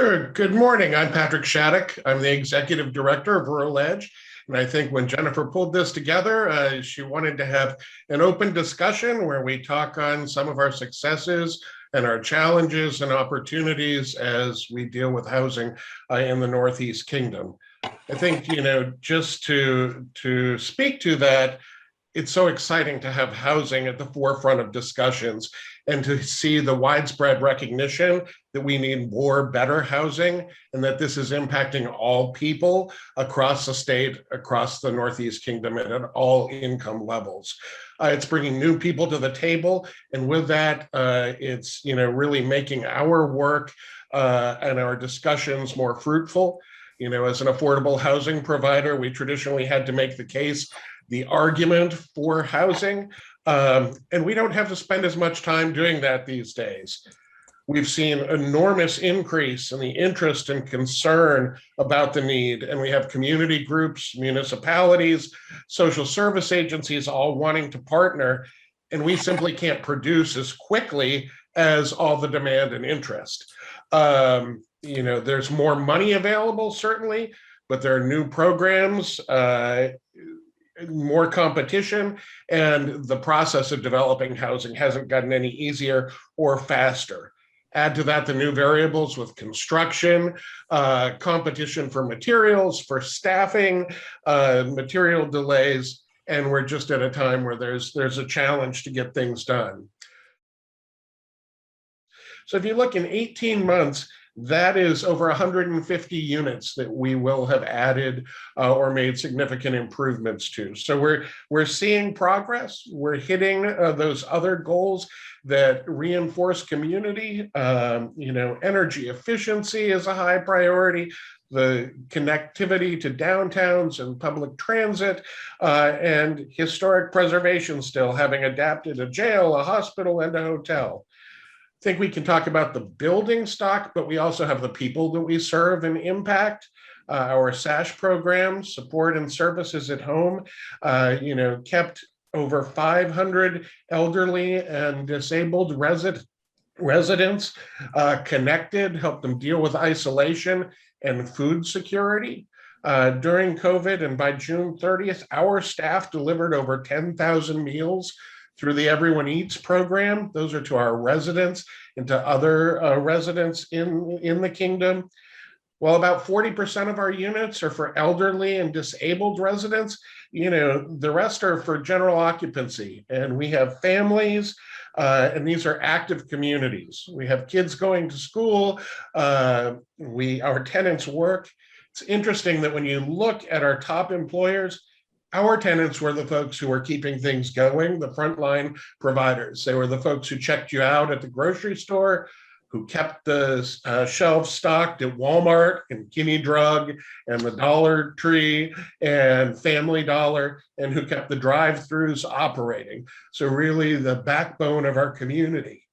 Sure. Good morning. I'm Patrick Shattuck. I'm the executive director of Rural Edge. And I think when Jennifer pulled this together, she wanted to have an open discussion where we talk on some of our successes and our challenges and opportunities as we deal with housing in the Northeast Kingdom. I think, just to speak to that, it's so exciting to have housing at the forefront of discussions and to see the widespread recognition that we need more, better housing, and that this is impacting all people across the state, across the Northeast Kingdom, and at all income levels. It's bringing new people to the table, and with that, it's really making our work and our discussions more fruitful. As an affordable housing provider, we traditionally had to make the argument for housing, and we don't have to spend as much time doing that these days. We've seen enormous increase in the interest and concern about the need, and we have community groups, municipalities, social service agencies all wanting to partner, and we simply can't produce as quickly as all the demand and interest. There's more money available, certainly, but there are new programs, more competition, and the process of developing housing hasn't gotten any easier or faster. Add to that the new variables with construction, competition for materials, for staffing, material delays, and we're just at a time where there's a challenge to get things done. So if you look in 18 months, that is over 150 units that we will have added or made significant improvements to. So we're seeing progress. We're hitting those other goals that reinforce community. Energy efficiency is a high priority. The connectivity to downtowns and public transit, and historic preservation, still having adapted a jail, a hospital, and a hotel. I think we can talk about the building stock, but we also have the people that we serve and impact. Our SASH program, support and services at home, kept over 500 elderly and disabled residents connected, helped them deal with isolation and food security. During COVID, and by June 30th, our staff delivered over 10,000 meals through the Everyone Eats program. Those are to our residents and to other residents in the kingdom. While about 40% of our units are for elderly and disabled residents, the rest are for general occupancy. And we have families, and these are active communities. We have kids going to school. Our tenants work. It's interesting that when you look at our top employers, our tenants were the folks who were keeping things going, the frontline providers. They were the folks who checked you out at the grocery store, who kept the shelves stocked at Walmart and Kinney Drug and the Dollar Tree and Family Dollar, and who kept the drive-throughs operating. So really the backbone of our community.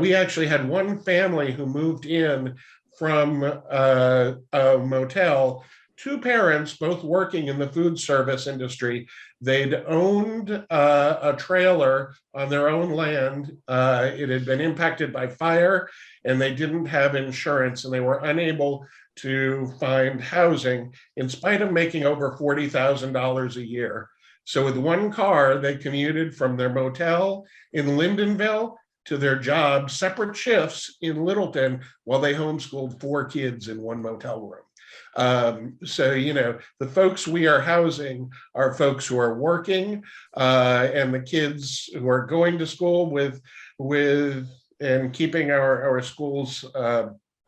We actually had one family who moved in from a motel, two parents, both working in the food service industry. They'd owned a trailer on their own land. It had been impacted by fire, and they didn't have insurance, and they were unable to find housing in spite of making over $40,000 a year. So with one car, they commuted from their motel in Lyndonville to their job, separate shifts in Littleton, while they homeschooled 4 kids in one motel room. The folks we are housing are folks who are working, and the kids who are going to school with and keeping our schools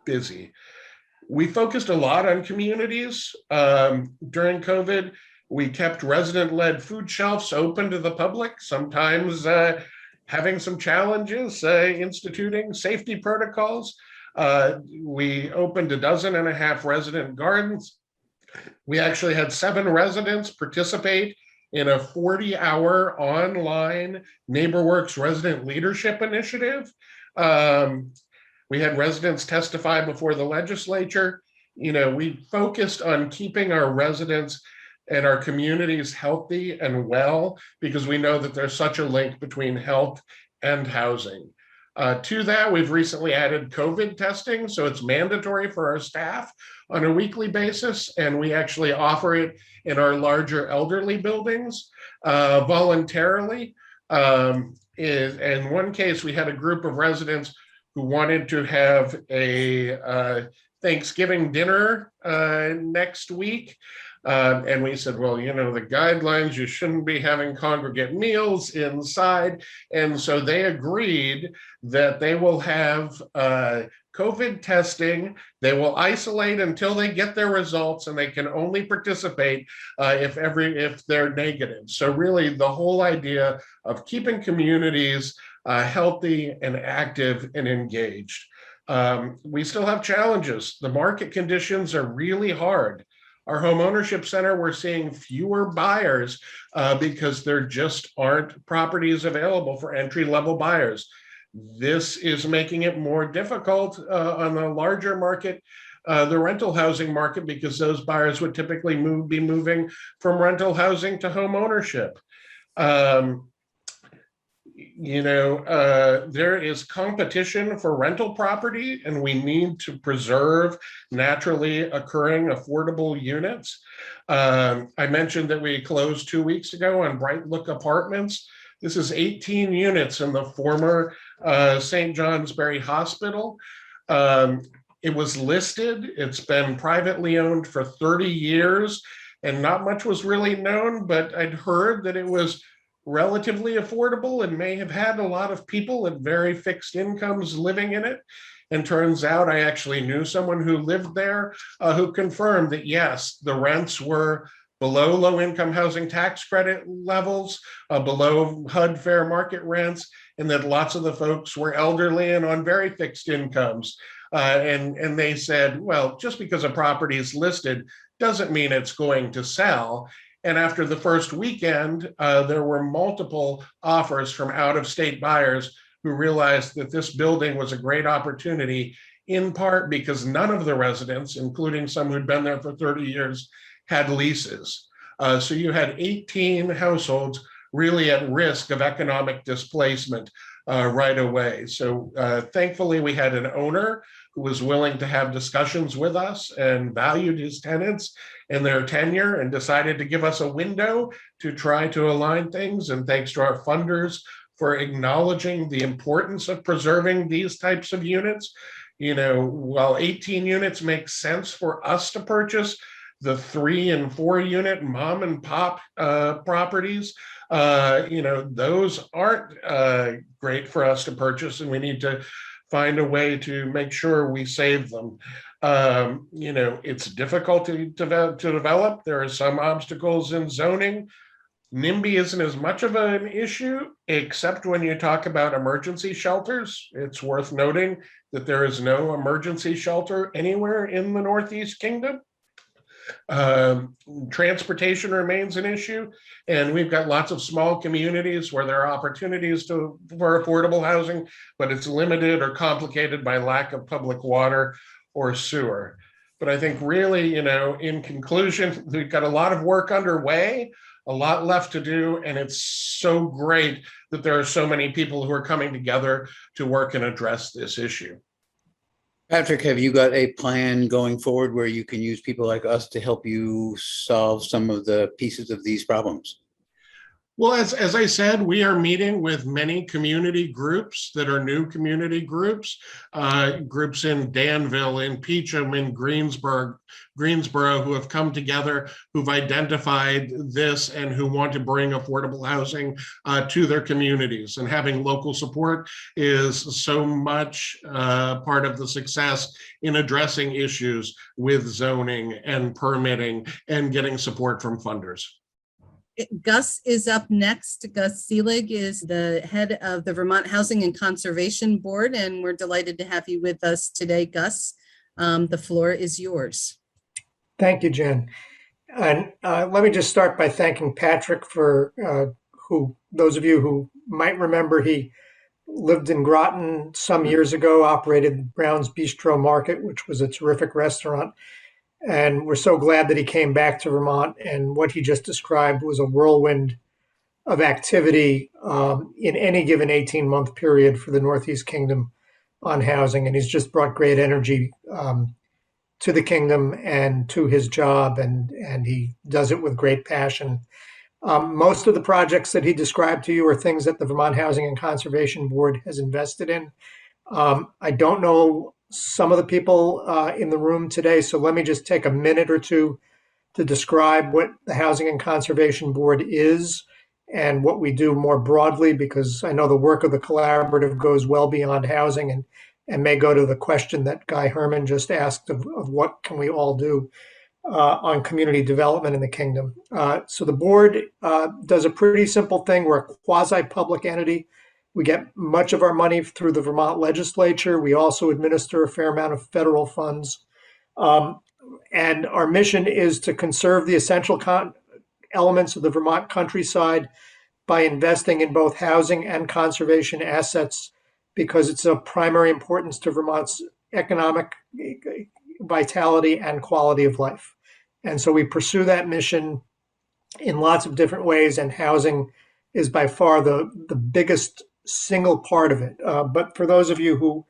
busy. We focused a lot on communities. During COVID, we kept resident-led food shelves open to the public, sometimes having some challenges instituting safety protocols. We opened 12.5 resident gardens. We actually had 7 residents participate in a 40-hour online NeighborWorks resident leadership initiative. We had residents testify before the legislature. We focused on keeping our residents and our communities healthy and well, because we know that there's such a link between health and housing. To that, we've recently added COVID testing, so it's mandatory for our staff on a weekly basis, and we actually offer it in our larger elderly buildings voluntarily. In one case, we had a group of residents who wanted to have a Thanksgiving dinner next week. And we said, well, you know, the guidelines, you shouldn't be having congregate meals inside. And so they agreed that they will have COVID testing. They will isolate until they get their results, and they can only participate if they're negative. So really the whole idea of keeping communities healthy and active and engaged. We still have challenges. The market conditions are really hard. Our home ownership center, we're seeing fewer buyers because there just aren't properties available for entry-level buyers. This is making it more difficult on the larger market, the rental housing market, because those buyers would typically be moving from rental housing to home ownership. There is competition for rental property, and we need to preserve naturally occurring affordable units. I mentioned that we closed 2 weeks ago on Rightlook Apartments. This is 18 units in the former St. Johnsbury Hospital. It was listed. It's been privately owned for 30 years, and not much was really known, but I'd heard that it was relatively affordable and may have had a lot of people at very fixed incomes living in it. And turns out I actually knew someone who lived there who confirmed that, yes, the rents were below low-income housing tax credit levels, below HUD fair market rents, and that lots of the folks were elderly and on very fixed incomes. And they said, well, just because a property is listed doesn't mean it's going to sell. And after the first weekend, there were multiple offers from out-of-state buyers who realized that this building was a great opportunity, in part because none of the residents, including some who'd been there for 30 years, had leases. So you had 18 households really at risk of economic displacement right away. So thankfully, we had an owner who was willing to have discussions with us and valued his tenants and their tenure and decided to give us a window to try to align things. And thanks to our funders for acknowledging the importance of preserving these types of units. You know, while 18 units make sense for us to purchase, the 3 and 4 unit mom and pop properties, those aren't great for us to purchase, and we need to find a way to make sure we save them. It's difficult to develop. There are some obstacles in zoning. NIMBY isn't as much of an issue, except when you talk about emergency shelters. It's worth noting that there is no emergency shelter anywhere in the Northeast Kingdom. Transportation remains an issue, and we've got lots of small communities where there are opportunities for affordable housing, but it's limited or complicated by lack of public water or sewer. But I think really, in conclusion, we've got a lot of work underway, a lot left to do, and it's so great that there are so many people who are coming together to work and address this issue. Patrick, have you got a plan going forward where you can use people like us to help you solve some of the pieces of these problems? Well, as I said, we are meeting with many community groups that are new community groups, groups in Danville, in Peacham, in Greensboro, who have come together, who've identified this and who want to bring affordable housing to their communities. And having local support is so much part of the success in addressing issues with zoning and permitting and getting support from funders. Gus is up next. Gus Selig is the head of the Vermont Housing and Conservation Board, and we're delighted to have you with us today, Gus. The floor is yours. Thank you, Jen. And let me just start by thanking Patrick for those of you who might remember, he lived in Groton some years ago, operated Brown's Bistro Market, which was a terrific restaurant. And we're so glad that he came back to Vermont, and what he just described was a whirlwind of activity in any given 18-month period for the Northeast Kingdom on housing. And he's just brought great energy to the kingdom and to his job, and he does it with great passion. Most of the projects that he described to you are things that the Vermont Housing and Conservation Board has invested in. I don't know some of the people in the room today, so let me just take a minute or two to describe what the Housing and Conservation Board is and what we do more broadly, because I know the work of the collaborative goes well beyond housing and may go to the question that Guy Herman just asked of what can we all do on community development in the kingdom. So the board does a pretty simple thing. We're a quasi-public entity. We get much of our money through the Vermont legislature. We also administer a fair amount of federal funds. And our mission is to conserve the essential elements of the Vermont countryside by investing in both housing and conservation assets, because it's of primary importance to Vermont's economic vitality and quality of life. And so we pursue that mission in lots of different ways, and housing is by far the biggest single part of it. But for those of you who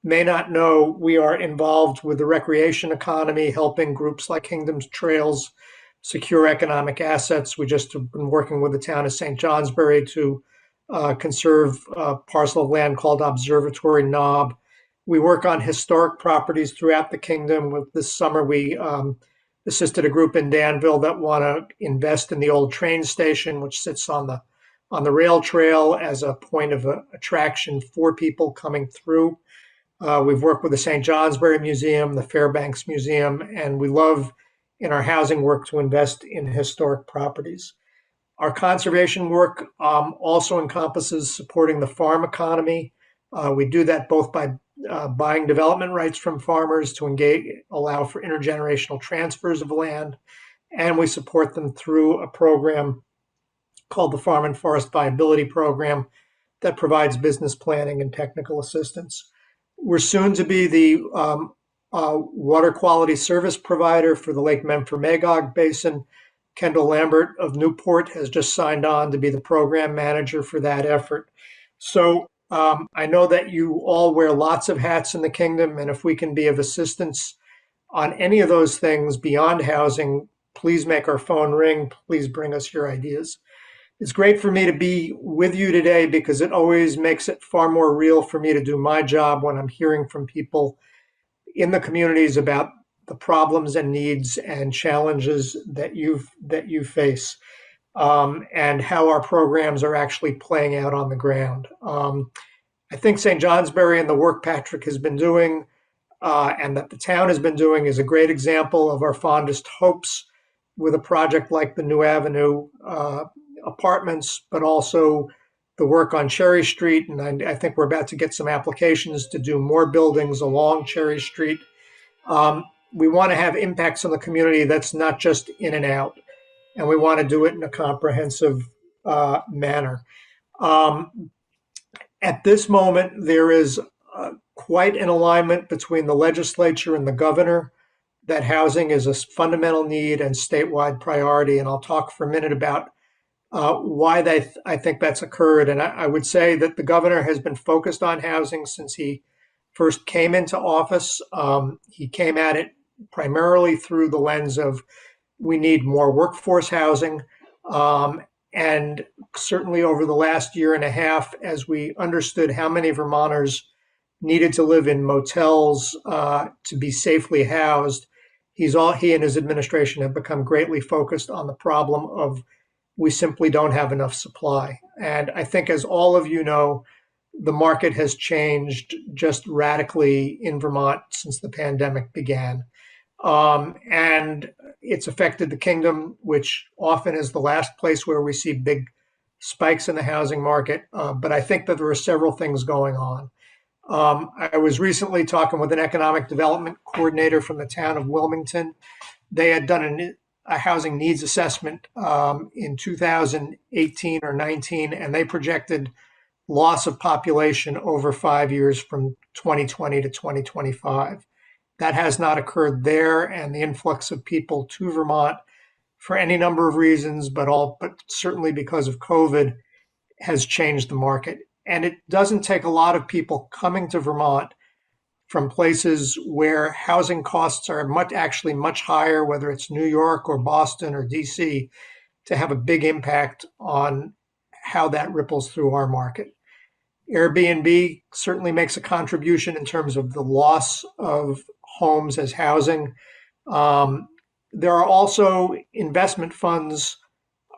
may not know, we are involved with the recreation economy, helping groups like Kingdom's Trails secure economic assets. We just have been working with the town of St. Johnsbury to conserve a parcel of land called Observatory Knob. We work on historic properties throughout the kingdom. With this summer, we assisted a group in Danville that want to invest in the old train station, which sits on the rail trail as a point of attraction for people coming through. We've worked with the St. Johnsbury Museum, the Fairbanks Museum, and we love in our housing work to invest in historic properties. Our conservation work also encompasses supporting the farm economy. We do that both by buying development rights from farmers to allow for intergenerational transfers of land, and we support them through a program called the Farm and Forest Viability Program that provides business planning and technical assistance. We're soon to be the water quality service provider for the Lake Memphremagog Basin. Kendall Lambert of Newport has just signed on to be the program manager for that effort. So I know that you all wear lots of hats in the kingdom, and if we can be of assistance on any of those things beyond housing, please make our phone ring. Please bring us your ideas. It's great for me to be with you today because it always makes it far more real for me to do my job when I'm hearing from people in the communities about the problems and needs and challenges that you face, and how our programs are actually playing out on the ground. I think St. Johnsbury and the work Patrick has been doing and that the town has been doing is a great example of our fondest hopes with a project like the New Avenue Apartments, but also the work on Cherry Street. And I think we're about to get some applications to do more buildings along Cherry Street. We want to have impacts on the community that's not just in and out, and we want to do it in a comprehensive manner. At this moment, there is quite an alignment between the legislature and the governor that housing is a fundamental need and statewide priority. And I'll talk for a minute about why I think that's occurred. And I would say that the governor has been focused on housing since he first came into office. He came at it primarily through the lens of we need more workforce housing. And certainly over the last year and a half, as we understood how many Vermonters needed to live in motels to be safely housed, he and his administration have become greatly focused on the problem of we simply don't have enough supply. And I think, as all of you know, the market has changed just radically in Vermont since the pandemic began. And it's affected the kingdom, which often is the last place where we see big spikes in the housing market. But I think that there are several things going on. I was recently talking with an economic development coordinator from the town of Wilmington. They had done a housing needs assessment in 2018 or 19, and they projected loss of population over 5 years from 2020 to 2025. That has not occurred there, and the influx of people to Vermont for any number of reasons, but certainly because of COVID, has changed the market. And it doesn't take a lot of people coming to Vermont from places where housing costs are actually much higher, whether it's New York or Boston or DC, to have a big impact on how that ripples through our market. Airbnb certainly makes a contribution in terms of the loss of homes as housing. There are also investment funds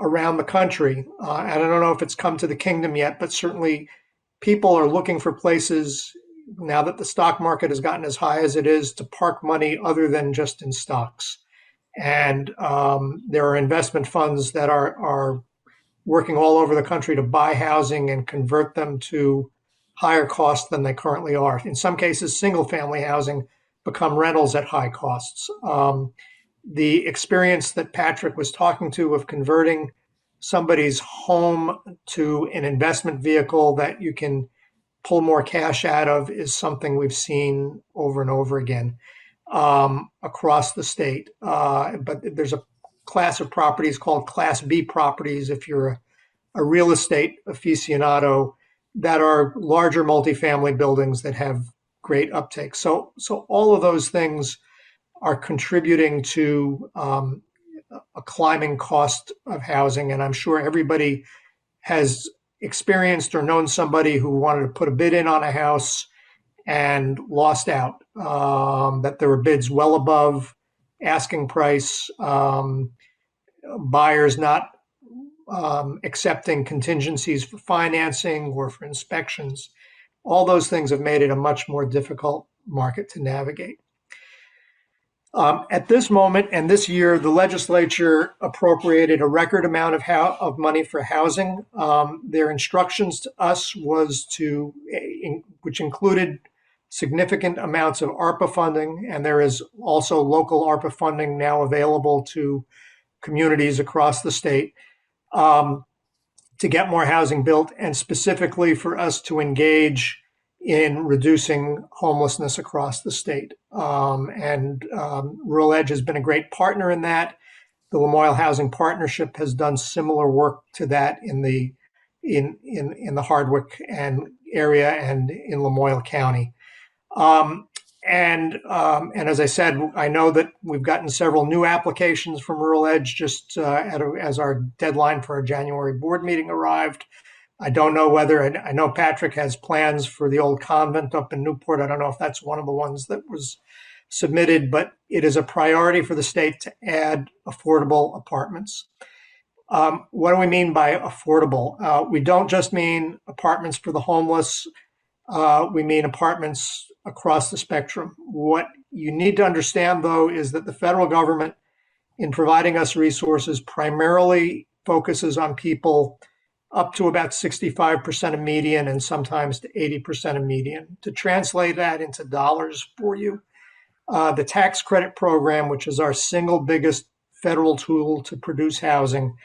around the country. I don't know if it's come to the kingdom yet, but certainly people are looking for places now that the stock market has gotten as high as it is to park money other than just in stocks. And there are investment funds that are working all over the country to buy housing and convert them to higher costs than they currently are. In some cases, single family housing become rentals at high costs. The experience that Patrick was talking to of converting somebody's home to an investment vehicle that you can pull more cash out of is something we've seen over and over again across the state. But there's a class of properties called Class B properties, if you're a real estate aficionado, that are larger multifamily buildings that have great uptake. So all of those things are contributing to a climbing cost of housing. And I'm sure everybody has experienced or known somebody who wanted to put a bid in on a house and lost out, that there were bids well above asking price, buyers not accepting contingencies for financing or for inspections. All those things have made it a much more difficult market to navigate. At this moment and this year, the legislature appropriated a record amount of money for housing. Their instructions to us was which included significant amounts of ARPA funding, and there is also local ARPA funding now available to communities across the state to get more housing built, and specifically for us to engage in reducing homelessness across the state. Rural Edge has been a great partner in that. The Lamoille Housing Partnership has done similar work to that in the Hardwick area and in Lamoille County. And as I said, I know that we've gotten several new applications from Rural Edge just as our deadline for our January board meeting arrived. I don't know I know Patrick has plans for the old convent up in Newport. I don't know if that's one of the ones that was submitted, but it is a priority for the state to add affordable apartments. What do we mean by affordable? We don't just mean apartments for the homeless. We mean apartments across the spectrum. What you need to understand, though, is that the federal government, in providing us resources, primarily focuses on people up to about 65% of median and sometimes to 80% of median. To translate that into dollars for you, the tax credit program, which is our single biggest federal tool to produce housing,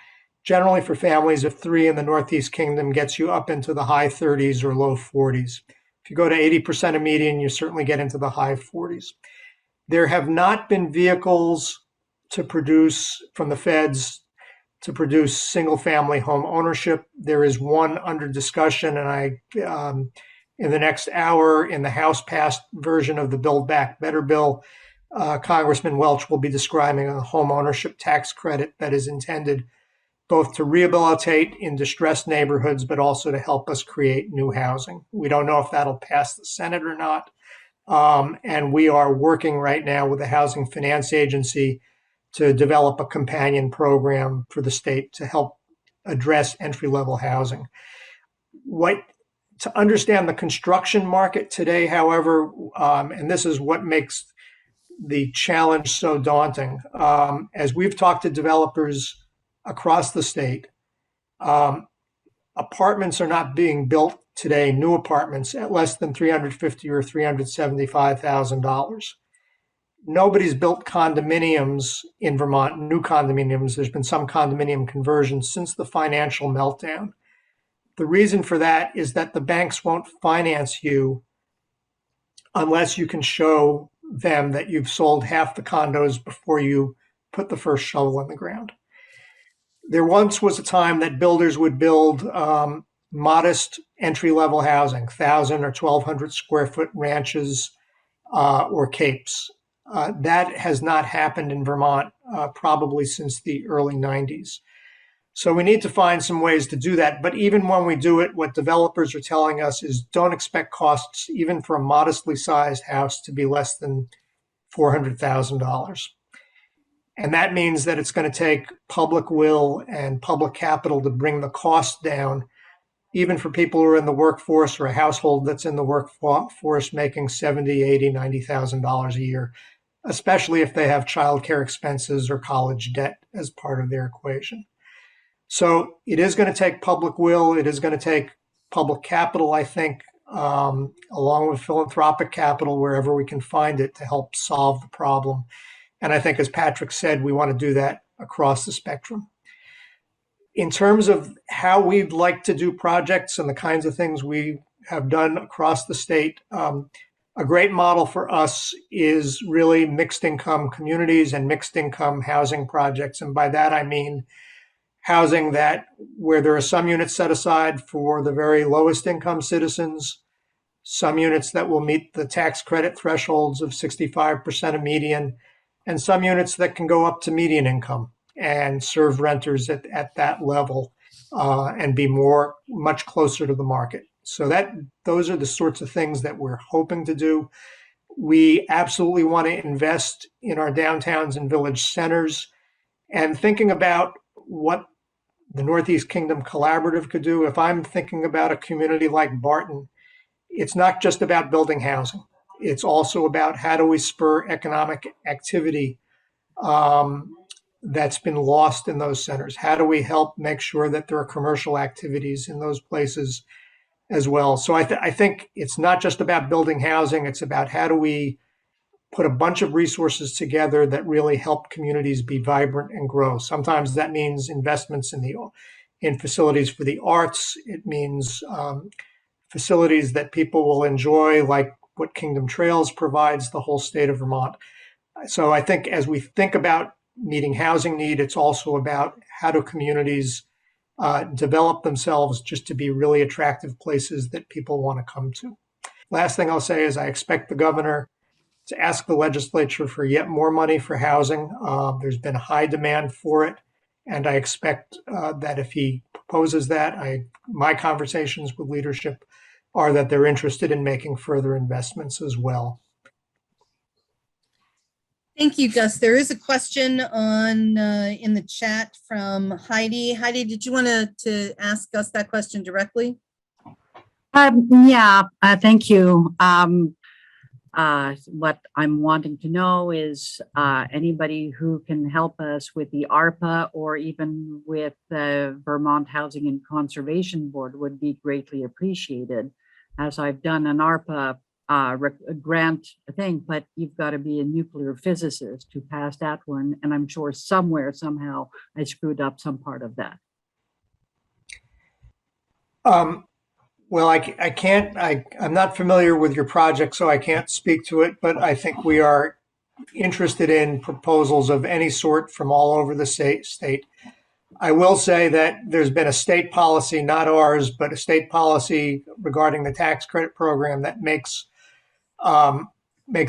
generally for families of three in the Northeast Kingdom, gets you up into the high 30s or low 40s. If you go to 80% of median, you certainly get into the high 40s. There have not been vehicles to produce from the feds to produce single-family home ownership. There is one under discussion, and in the next hour, in the House-passed version of the Build Back Better bill, Congressman Welch will be describing a home ownership tax credit that is intended both to rehabilitate in distressed neighborhoods, but also to help us create new housing. We don't know if that'll pass the Senate or not. And we are working right now with the Housing Finance Agency to develop a companion program for the state to help address entry-level housing. To understand the construction market today, however, and this is what makes the challenge so daunting, as we've talked to developers across the state, apartments are not being built today, new apartments, at less than $350,000 or $375,000. Nobody's built condominiums in Vermont, new condominiums. There's been some condominium conversions since the financial meltdown. The reason for that is that the banks won't finance you unless you can show them that you've sold half the condos before you put the first shovel in the ground. There once was a time that builders would build modest entry-level housing, 1,000 or 1,200 square foot ranches or capes. That has not happened in Vermont probably since the early 90s. So we need to find some ways to do that. But even when we do it, what developers are telling us is don't expect costs, even for a modestly sized house, to be less than $400,000. And that means that it's going to take public will and public capital to bring the cost down, even for people who are in the workforce or a household that's in the workforce making $70,000, $80,000, $90,000 a year, especially if they have childcare expenses or college debt as part of their equation. So it is going to take public will. It is going to take public capital, I think, along with philanthropic capital, wherever we can find it, to help solve the problem. And I think, as Patrick said, we want to do that across the spectrum. In terms of how we'd like to do projects and the kinds of things we have done across the state, a great model for us is really mixed income communities and mixed income housing projects. And by that, I mean housing that where there are some units set aside for the very lowest income citizens, some units that will meet the tax credit thresholds of 65% of median, and some units that can go up to median income and serve renters at that level and be much closer to the market. So those are the sorts of things that we're hoping to do. We absolutely want to invest in our downtowns and village centers, and thinking about what the Northeast Kingdom Collaborative could do. If I'm thinking about a community like Barton, it's not just about building housing. It's also about how do we spur economic activity that's been lost in those centers? How do we help make sure that there are commercial activities in those places as well? So I think it's not just about building housing. It's about how do we put a bunch of resources together that really help communities be vibrant and grow. Sometimes that means investments in facilities for the arts. It means facilities that people will enjoy, like what Kingdom Trails provides the whole state of Vermont. So I think as we think about meeting housing need, it's also about how do communities develop themselves just to be really attractive places that people want to come to. Last thing I'll say is I expect the governor to ask the legislature for yet more money for housing. There's been a high demand for it, and I expect that if he proposes that, my conversations with leadership are that they're interested in making further investments as well. Thank you, Gus. There is a question on in the chat from Heidi. Heidi, did you want to ask Gus that question directly? Thank you. What I'm wanting to know is anybody who can help us with the ARPA or even with the Vermont Housing and Conservation Board would be greatly appreciated, as I've done an ARPA grant thing, but you've got to be a nuclear physicist to pass that one. And I'm sure somehow I screwed up some part of that. Well, I'm not familiar with your project, so I can't speak to it, but I think we are interested in proposals of any sort from all over the state. I will say that there's been a state policy, not ours, but a state policy regarding the tax credit program that makes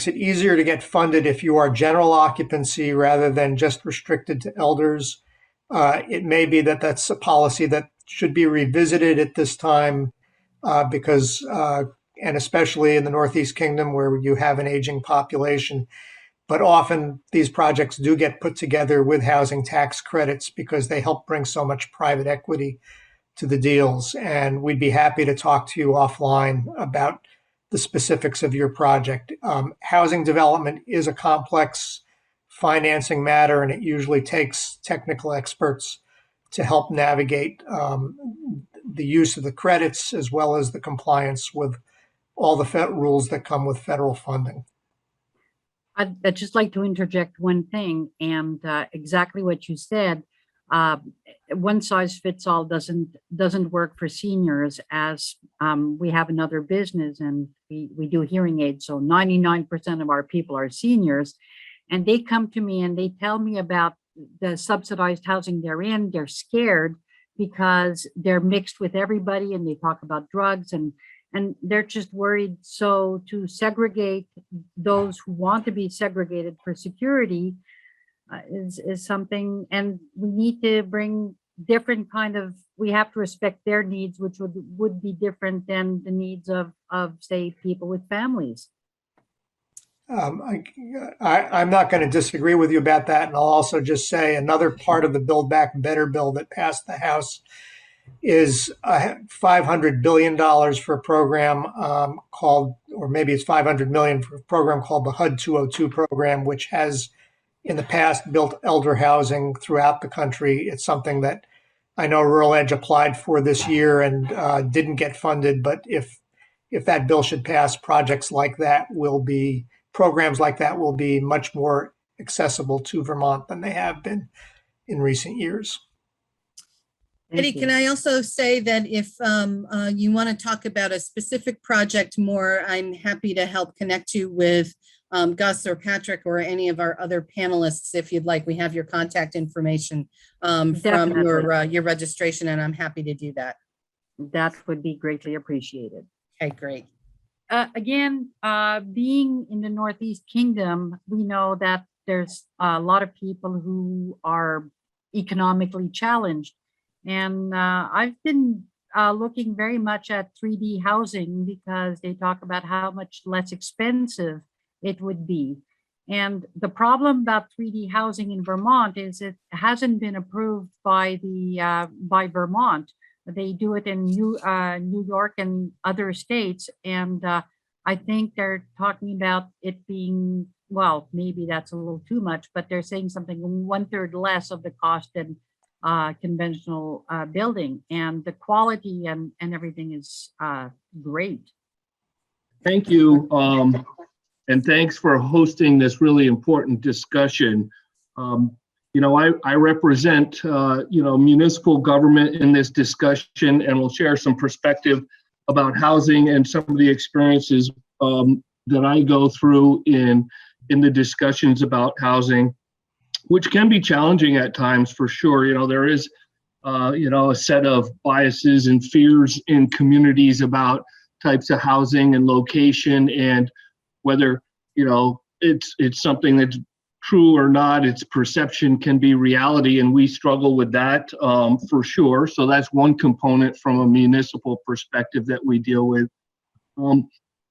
it easier to get funded if you are general occupancy rather than just restricted to elders. It may be that that's a policy that should be revisited at this time. Because, and especially in the Northeast Kingdom where you have an aging population, but often these projects do get put together with housing tax credits because they help bring so much private equity to the deals. And we'd be happy to talk to you offline about the specifics of your project. Housing development is a complex financing matter, and it usually takes technical experts to help navigate the use of the credits as well as the compliance with all the rules that come with federal funding. I'd just like to interject one thing, and exactly what you said. One size fits all doesn't work for seniors, as we have another business and we do hearing aids. So 99% of our people are seniors, and they come to me and they tell me about the subsidized housing they're in, they're scared because they're mixed with everybody and they talk about drugs and they're just worried. So to segregate those who want to be segregated for security is something, and we need to bring different kind of, we have to respect their needs, which would be different than the needs of say people with families. I'm not going to disagree with you about that. And I'll also just say another part of the Build Back Better bill that passed the House is $500 billion for a program called, or maybe it's 500 million for a program called the HUD 202 program, which has in the past built elder housing throughout the country. It's something that I know Rural Edge applied for this year and didn't get funded. But if that bill should pass, programs like that will be much more accessible to Vermont than they have been in recent years. Eddie, can I also say that if you want to talk about a specific project more, I'm happy to help connect you with Gus or Patrick or any of our other panelists if you'd like. We have your contact information from your registration, and I'm happy to do that. That would be greatly appreciated. Okay, great. Again, being in the Northeast Kingdom, we know that there's a lot of people who are economically challenged. And I've been looking very much at 3D housing because they talk about how much less expensive it would be. And the problem about 3D housing in Vermont is it hasn't been approved by by Vermont. They do it in New York and other states. And I think they're talking about it being, well, maybe that's a little too much, but they're saying something 1/3 less of the cost than conventional building, and the quality and everything is great. Thank you. And thanks for hosting this really important discussion. I represent, municipal government in this discussion, and will share some perspective about housing and some of the experiences that I go through in the discussions about housing, which can be challenging at times for sure. There is, a set of biases and fears in communities about types of housing and location, and whether, it's something that's true or not, its perception can be reality, and we struggle with that for sure. So that's one component from a municipal perspective that we deal with.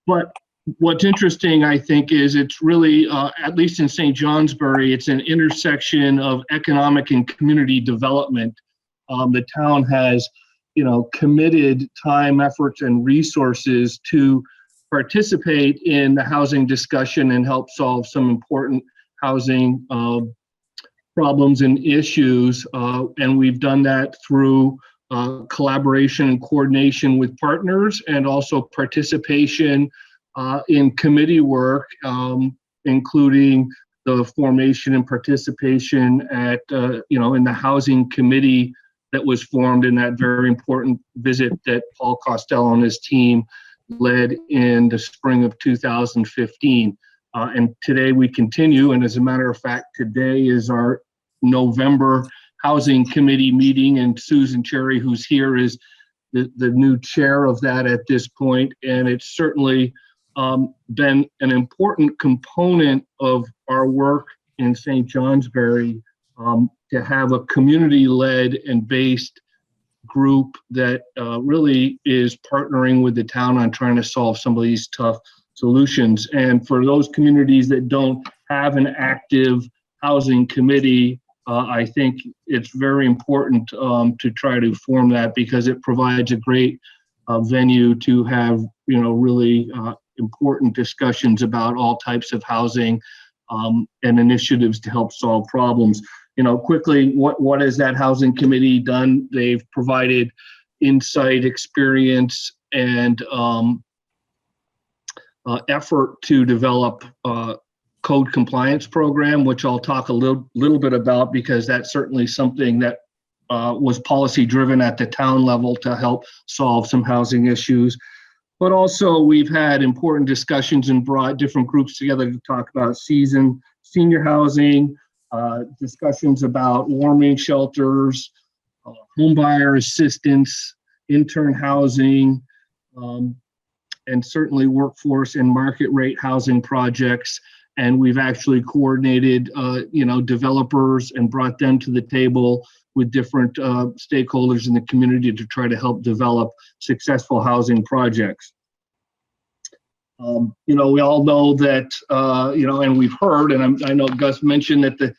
But what's interesting, I think, is it's really, at least in St. Johnsbury, it's an intersection of economic and community development. The town has, committed time, efforts, and resources to participate in the housing discussion and help solve some important housing problems and issues. And we've done that through collaboration and coordination with partners, and also participation in committee work, including the formation and participation at, in the housing committee that was formed in that very important visit that Paul Costello and his team led in the spring of 2015. And today we continue, and as a matter of fact, today is our November Housing Committee meeting, and Susan Cherry, who's here, is the new chair of that at this point. And it's certainly been an important component of our work in St. Johnsbury to have a community-led and based group that really is partnering with the town on trying to solve some of these tough solutions. And for those communities that don't have an active housing committee, I think it's very important to try to form that, because it provides a great venue to have, really important discussions about all types of housing and initiatives to help solve problems. Quickly, what has that housing committee done? They've provided insight, experience, and effort to develop a code compliance program, which I'll talk a little bit about, because that's certainly something that was policy driven at the town level to help solve some housing issues. But also we've had important discussions and brought different groups together to talk about senior housing, discussions about warming shelters, homebuyer assistance, intern housing, and certainly workforce and market rate housing projects. And we've actually coordinated, developers and brought them to the table with different stakeholders in the community to try to help develop successful housing projects. We all know that, and we've heard, and I know Gus mentioned that the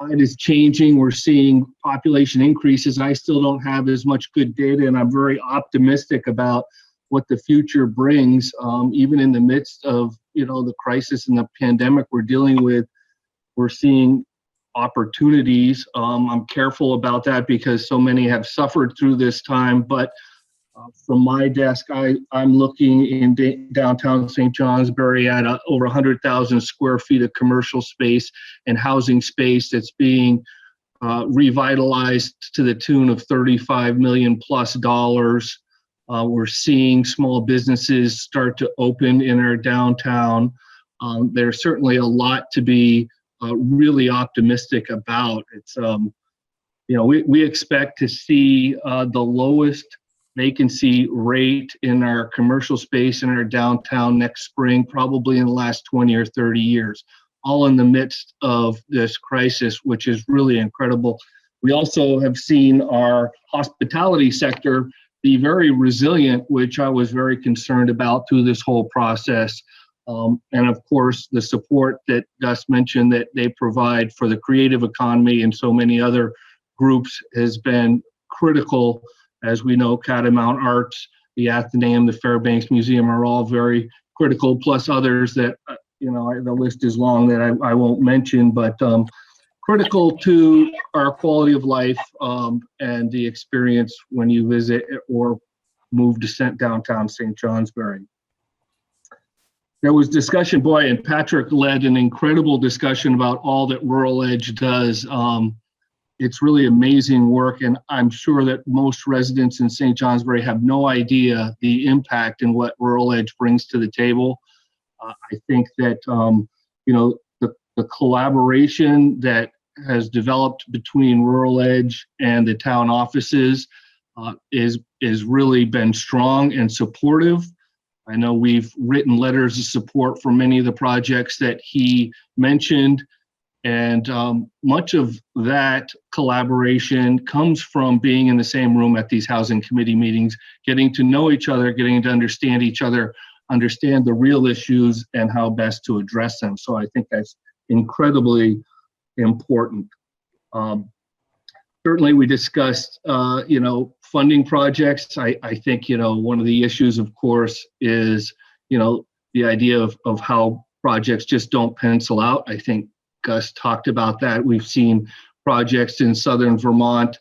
tide is changing. We're seeing population increases. I still don't have as much good data, and I'm very optimistic about what the future brings, even in the midst of, the crisis and the pandemic we're dealing with. We're seeing opportunities. I'm careful about that because so many have suffered through this time, but from my desk, I'm looking in downtown St. Johnsbury at over 100,000 square feet of commercial space and housing space that's being revitalized to the tune of $35 million plus. We're seeing small businesses start to open in our downtown. There's certainly a lot to be really optimistic about. It's, we expect to see the lowest vacancy rate in our commercial space in our downtown next spring, probably in the last 20 or 30 years, all in the midst of this crisis, which is really incredible. We also have seen our hospitality sector be very resilient, which I was very concerned about through this whole process. And of course, the support that Gus mentioned that they provide for the creative economy and so many other groups has been critical. As we know, Catamount Arts, the Athenaeum, the Fairbanks Museum are all very critical, plus others that, the list is long that I won't mention, but critical to our quality of life and the experience when you visit or move to downtown St. Johnsbury. There was discussion, and Patrick led an incredible discussion about all that Rural Edge does. It's really amazing work, and I'm sure that most residents in St. Johnsbury have no idea the impact and what Rural Edge brings to the table. I think that the collaboration that has developed between Rural Edge and the town offices is really been strong and supportive. I know we've written letters of support for many of the projects that he mentioned. And much of that collaboration comes from being in the same room at these housing committee meetings, getting to know each other, getting to understand each other, understand the real issues and how best to address them. So I think that's incredibly important. Certainly we discussed, funding projects. I think, one of the issues, of course, is, the idea of how projects just don't pencil out. I think Gus talked about that. We've seen projects in southern Vermont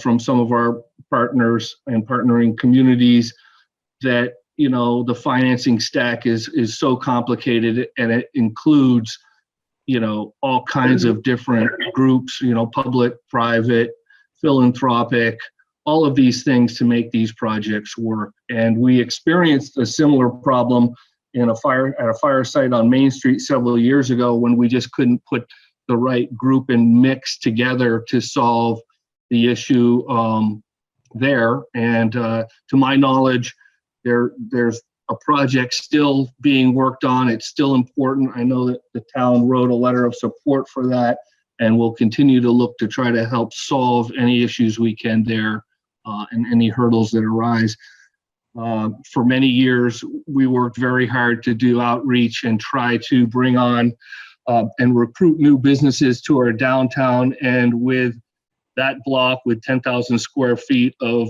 from some of our partners and partnering communities that, the financing stack is so complicated, and it includes, all kinds of different groups, public, private, philanthropic, all of these things to make these projects work. And we experienced a similar problem at a fire site on Main Street several years ago when we just couldn't put the right group and mix together to solve the issue there. And to my knowledge, there's a project still being worked on. It's still important. I know that the town wrote a letter of support for that, and we'll continue to look to try to help solve any issues we can there and any hurdles that arise. For many years, we worked very hard to do outreach and try to bring on and recruit new businesses to our downtown. And with that block with 10,000 square feet of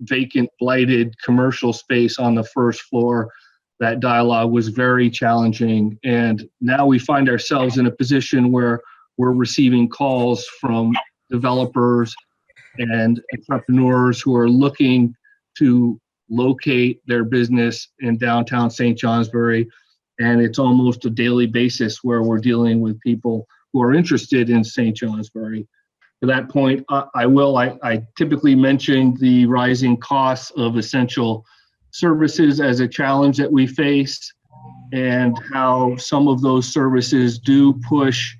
vacant, blighted commercial space on the first floor, that dialogue was very challenging. And now we find ourselves in a position where we're receiving calls from developers and entrepreneurs who are looking to locate their business in downtown St. Johnsbury. And it's almost a daily basis where we're dealing with people who are interested in St. Johnsbury. To that point, I typically mention the rising costs of essential services as a challenge that we face, and how some of those services do push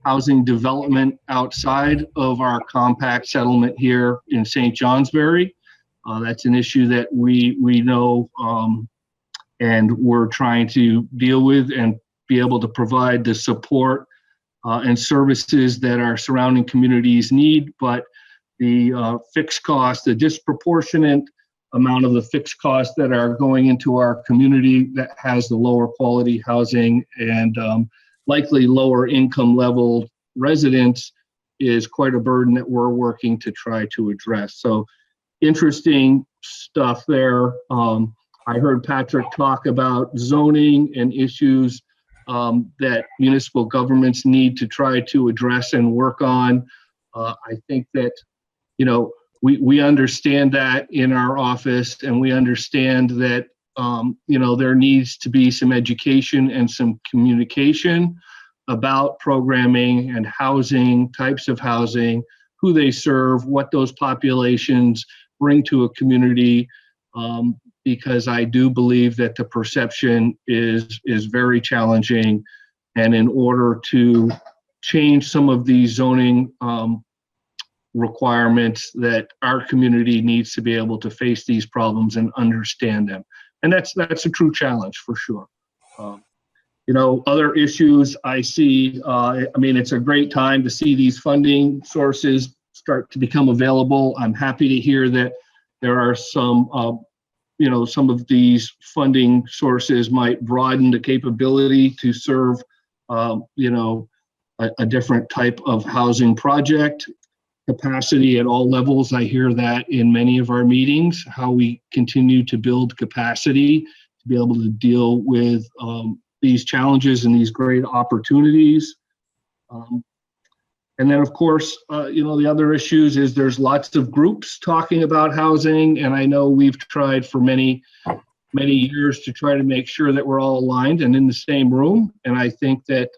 housing development outside of our compact settlement here in St. Johnsbury. That's an issue that we know and we're trying to deal with and be able to provide the support and services that our surrounding communities need. But the fixed cost, the disproportionate amount of the fixed costs that are going into our community that has the lower quality housing and likely lower income level residents is quite a burden that we're working to try to address. So interesting stuff there. I heard Patrick talk about zoning and issues that municipal governments need to try to address and work on. I think that, you know, we understand that in our office, and we understand that, you know, there needs to be some education and some communication about programming and housing, types of housing, who they serve, what those populations bring to a community, because I do believe that the perception is very challenging. And in order to change some of these zoning requirements, that our community needs to be able to face these problems and understand them. And that's a true challenge for sure. You know, other issues I see, I mean, it's a great time to see these funding sources start to become available. I'm happy to hear that there are some, you know, some of these funding sources might broaden the capability to serve, you know, a different type of housing project. Capacity at all levels. I hear that in many of our meetings, how we continue to build capacity to be able to deal with these challenges and these great opportunities. And then, of course, you know, the other issues is there's lots of groups talking about housing, and I know we've tried for many years to try to make sure that we're all aligned and in the same room. And I think that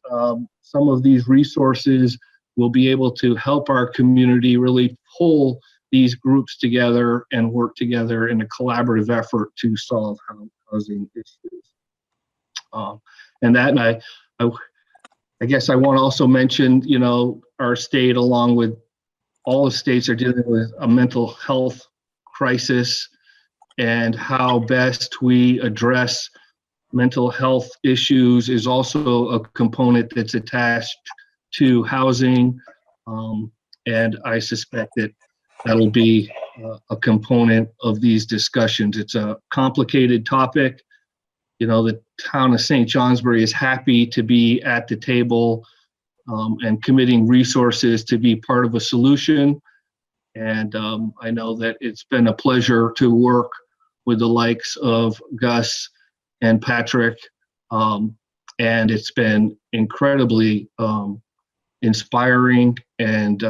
some of these resources will be able to help our community really pull these groups together and work together in a collaborative effort to solve housing issues. And that, and I guess I want to also mention, you know, our state, along with all the states, are dealing with a mental health crisis, and how best we address mental health issues is also a component that's attached to housing, and I suspect that that'll be a component of these discussions. It's a complicated topic. You know, the town of St. Johnsbury is happy to be at the table and committing resources to be part of a solution. And I know that it's been a pleasure to work with the likes of Gus and Patrick, and it's been incredibly inspiring and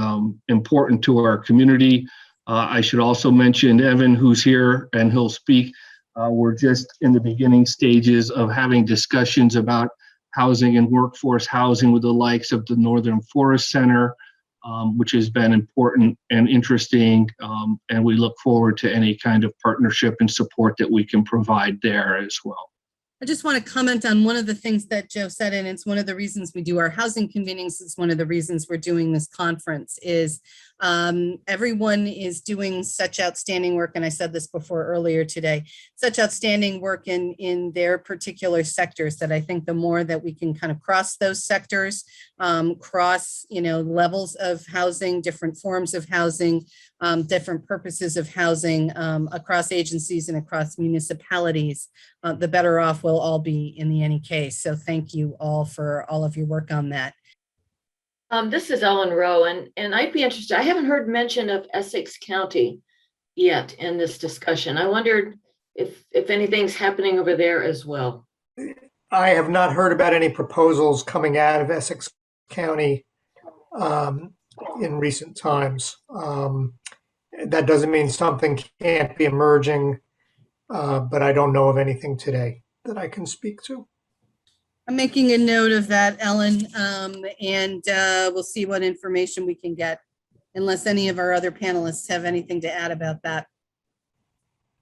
important to our community. I should also mention Evan, who's here, and he'll speak. We're just in the beginning stages of having discussions about housing and workforce housing with the likes of the Northern Forest Center, which has been important and interesting, and we look forward to any kind of partnership and support that we can provide there as well. I just want to comment on one of the things that Joe said, and it's one of the reasons we do our housing convenings. It's one of the reasons we're doing this conference is everyone is doing such outstanding work. And I said this before earlier today, such outstanding work in their particular sectors that I think the more that we can kind of cross those sectors, cross, you know, levels of housing, different forms of housing, different purposes of housing across agencies and across municipalities, the better off we'll all be in the NEK. So thank you all for all of your work on that. This is Ellen Rowe, and I'd be interested. I haven't heard mention of Essex County yet in this discussion. I wondered if anything's happening over there as well. I have not heard about any proposals coming out of Essex County in recent times. That doesn't mean something can't be emerging, but I don't know of anything today that I can speak to. I'm making a note of that, Ellen, and we'll see what information we can get, unless any of our other panelists have anything to add about that.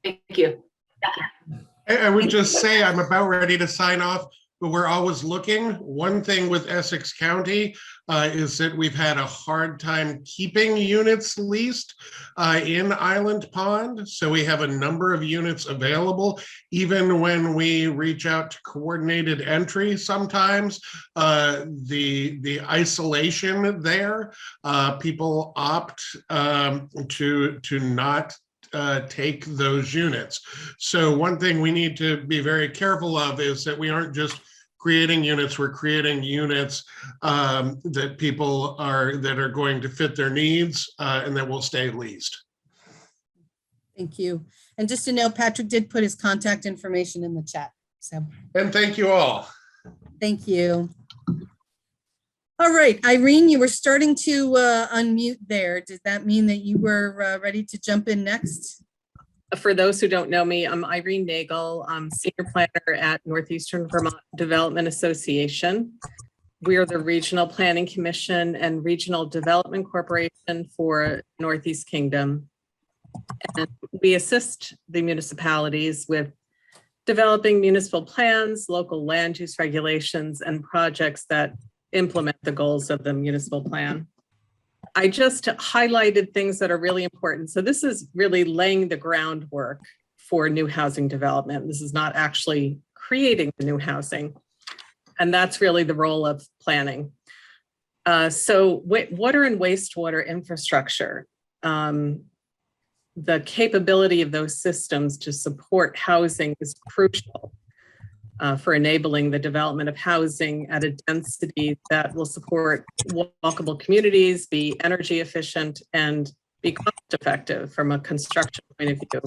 Thank you. I would just say I'm about ready to sign off. but we're always looking. One thing with Essex County is that we've had a hard time keeping units leased in Island Pond. So we have a number of units available, even when we reach out to coordinated entry. Sometimes the isolation there, people opt to not take those units. So one thing we need to be very careful of is that we aren't just creating units, we're creating units that people are going to fit their needs and that will stay leased. Thank you. And just to know, Patrick did put his contact information in the chat. So And thank you all. thank you. All right, Irene, you were starting to unmute there. Does that mean that you were ready to jump in next? For those who don't know me, I'm Irene Nagel. I'm Senior Planner at Northeastern Vermont Development Association. We are the Regional Planning Commission and Regional Development Corporation for Northeast Kingdom. And we assist the municipalities with developing municipal plans, local land use regulations, and projects that implement the goals of the municipal plan. I just highlighted things that are really important. So this is really laying the groundwork for new housing development. This is not actually creating the new housing. And that's really the role of planning. So water and wastewater infrastructure, the capability of those systems to support housing is crucial for enabling the development of housing at a density that will support walkable communities, be energy efficient, and be cost effective from a construction point of view.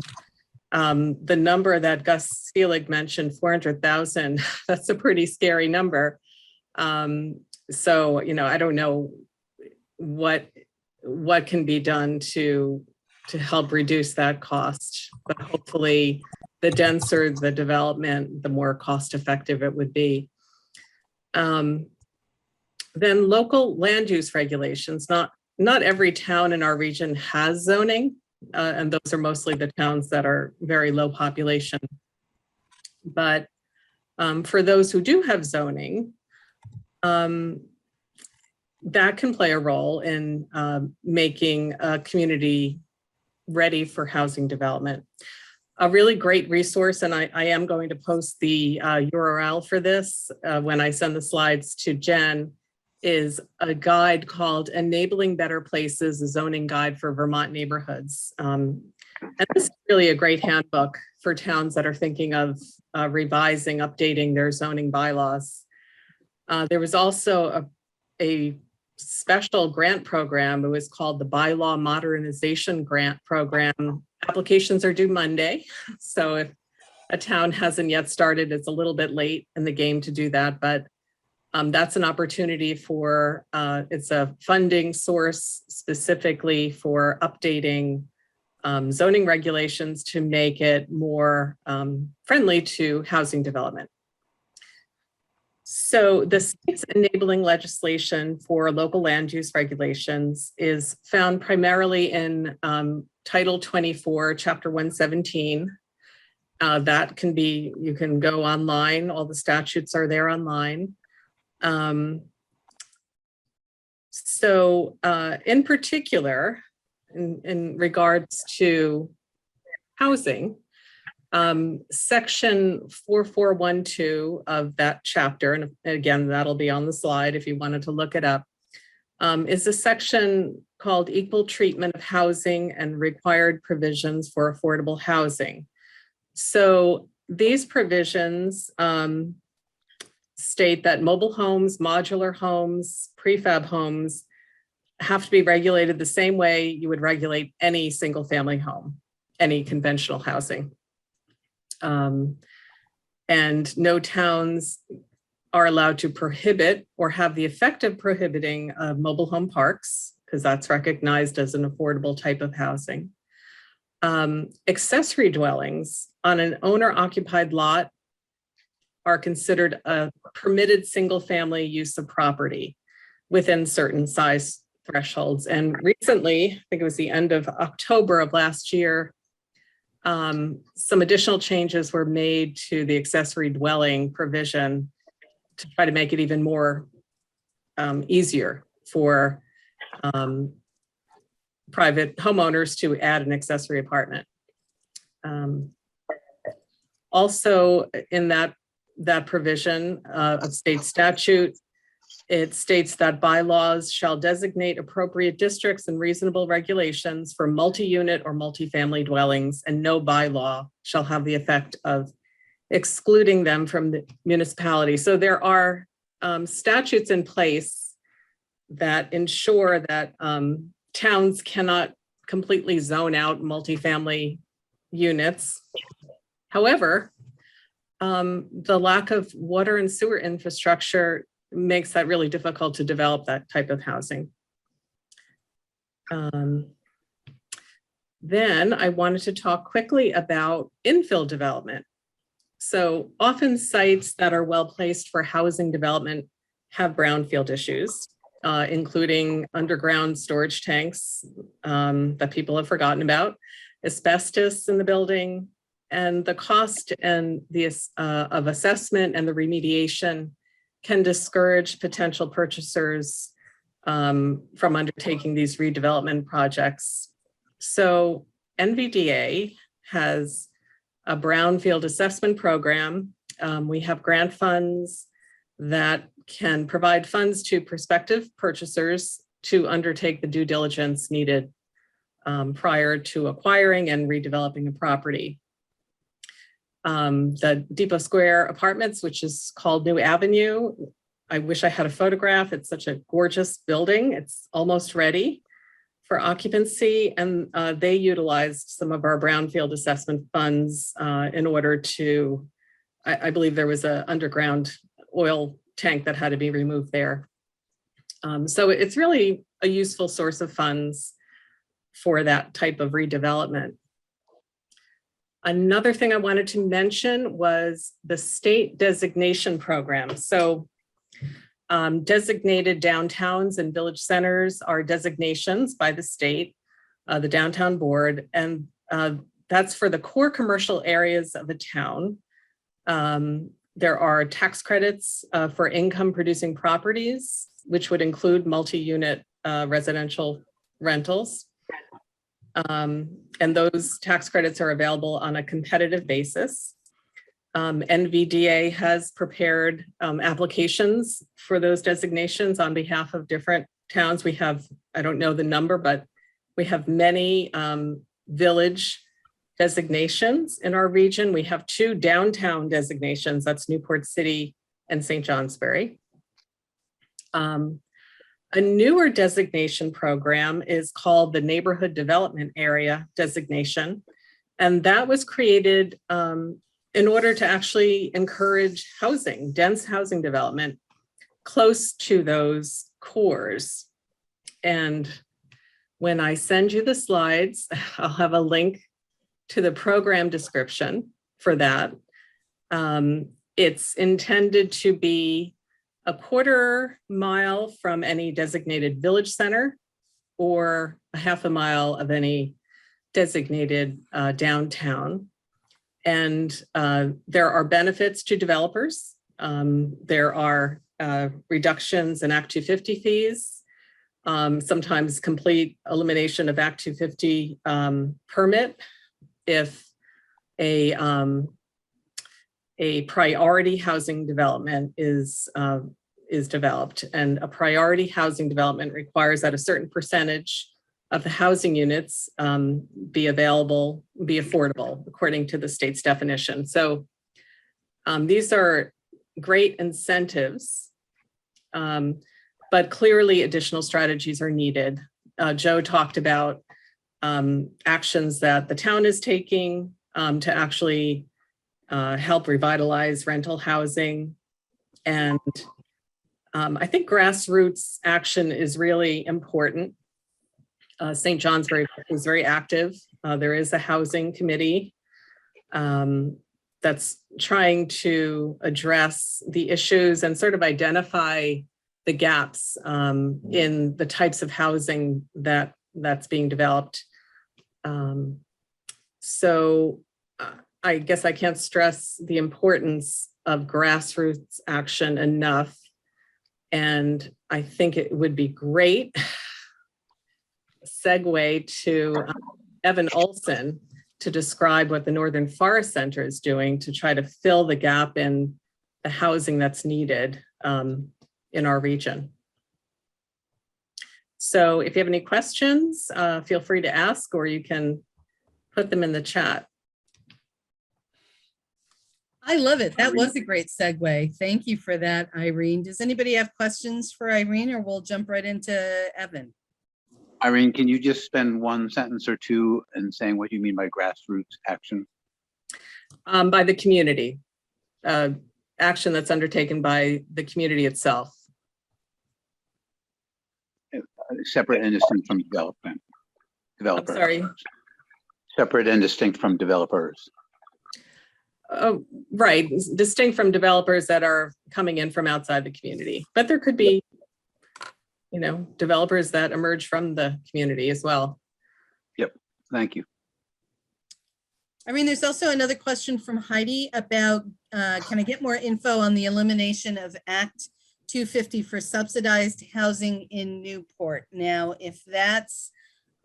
The number that Gus Selig mentioned, 400,000, that's a pretty scary number. So, I don't know what can be done to help reduce that cost, but hopefully the denser the development, the more cost effective it would be. Then local land use regulations. Not every town in our region has zoning, and those are mostly the towns that are very low population. But for those who do have zoning, that can play a role in making a community ready for housing development. A really great resource, and I am going to post the URL for this when I send the slides to Jen, is a guide called Enabling Better Places, a zoning guide for Vermont neighborhoods. And this is really a great handbook for towns that are thinking of revising, updating their zoning bylaws. There was also a special grant program. It was called the Bylaw Modernization Grant Program. Applications are due Monday. So if a town hasn't yet started, it's a little bit late in the game to do that, but that's an opportunity for, it's a funding source specifically for updating zoning regulations to make it more friendly to housing development. So the state's enabling legislation for local land use regulations is found primarily in Title 24, Chapter 117. That can be, you can go online, all the statutes are there online. In particular, in regards to housing, Section 4412 of that chapter, and again, that'll be on the slide if you wanted to look it up, is a section called Equal Treatment of Housing and Required Provisions for Affordable Housing. So these provisions state that mobile homes, modular homes, prefab homes have to be regulated the same way you would regulate any single family home, any conventional housing. And no towns are allowed to prohibit or have the effect of prohibiting mobile home parks, because that's recognized as an affordable type of housing. Accessory dwellings on an owner-occupied lot are considered a permitted single-family use of property within certain size thresholds. And recently, I think it was the end of October of last year, some additional changes were made to the accessory dwelling provision to try to make it even more easier for private homeowners to add an accessory apartment. Also, in that provision of state statute, it states that bylaws shall designate appropriate districts and reasonable regulations for multi-unit or multifamily dwellings, and no bylaw shall have the effect of excluding them from the municipality. So there are statutes in place that ensure that towns cannot completely zone out multifamily units. However, the lack of water and sewer infrastructure makes that really difficult to develop that type of housing. Then I wanted to talk quickly about infill development. So often sites that are well placed for housing development have brownfield issues, including underground storage tanks that people have forgotten about, asbestos in the building, and the cost and the of assessment and the remediation can discourage potential purchasers from undertaking these redevelopment projects. So NVDA has a brownfield assessment program. We have grant funds that can provide funds to prospective purchasers to undertake the due diligence needed prior to acquiring and redeveloping a property. The Depot Square Apartments, which is called New Avenue. I wish I had a photograph. It's such a gorgeous building. It's almost ready for occupancy. And they utilized some of our brownfield assessment funds in order to, I believe there was an underground oil tank that had to be removed there. So it's really a useful source of funds for that type of redevelopment. Another thing I wanted to mention was the state designation program. So designated downtowns and village centers are designations by the state, the downtown board, and that's for the core commercial areas of a town. There are tax credits for income producing properties, which would include multi-unit residential rentals. And those tax credits are available on a competitive basis. NVDA has prepared applications for those designations on behalf of different towns. We have, I don't know the number, but we have many village designations in our region. We have 2 downtown designations, that's Newport City and St. Johnsbury. A newer designation program is called the Neighborhood Development Area Designation. And that was created in order to actually encourage housing, dense housing development close to those cores. And when I send you the slides, I'll have a link to the program description for that. It's intended to be a quarter mile from any designated village center or a half a mile of any designated downtown. And there are benefits to developers. There are reductions in Act 250 fees, sometimes complete elimination of Act 250 permit if a priority housing development is developed, and a priority housing development requires that a certain percentage of the housing units be affordable according to the state's definition. So these are great incentives, but clearly additional strategies are needed. Joe talked about actions that the town is taking to actually help revitalize rental housing. And I think grassroots action is really important. St. Johnsbury is very active. There is a housing committee that's trying to address the issues and sort of identify the gaps in the types of housing that's being developed. So I guess I can't stress the importance of grassroots action enough. And I think it would be great segue to Evan Olsen to describe what the Northern Forest Center is doing to try to fill the gap in the housing that's needed in our region. So if you have any questions, feel free to ask, or you can put them in the chat. I love it. That was a great segue. Thank you for that, Irene. Does anybody have questions for Irene, or we'll jump right into Evan? Irene, can you just spend one sentence or two in saying what you mean by grassroots action? By the community, action that's undertaken by the community itself. Separate and distinct from development. I'm Developers. sorry. Separate and distinct from developers. Right, distinct from developers that are coming in from outside the community, but there could be, you know, developers that emerge from the community as well. Yep, thank you. I mean, there's also another question from Heidi about, can I get more info on the elimination of Act 250 for subsidized housing in Newport? Now, if that's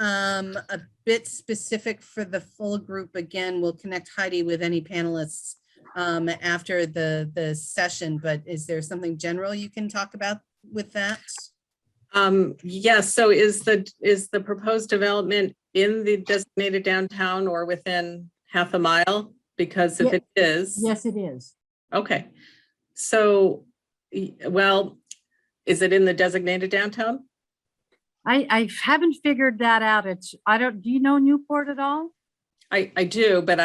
a bit specific for the full group, again, we'll connect Heidi with any panelists after the session, but is there something general you can talk about with that? Yes, so is the proposed development in the designated downtown or within half a mile? Because if it is. Yes, it is. Okay, so, well, is it in the designated downtown? I haven't figured that out. Do you know Newport at all? I do, but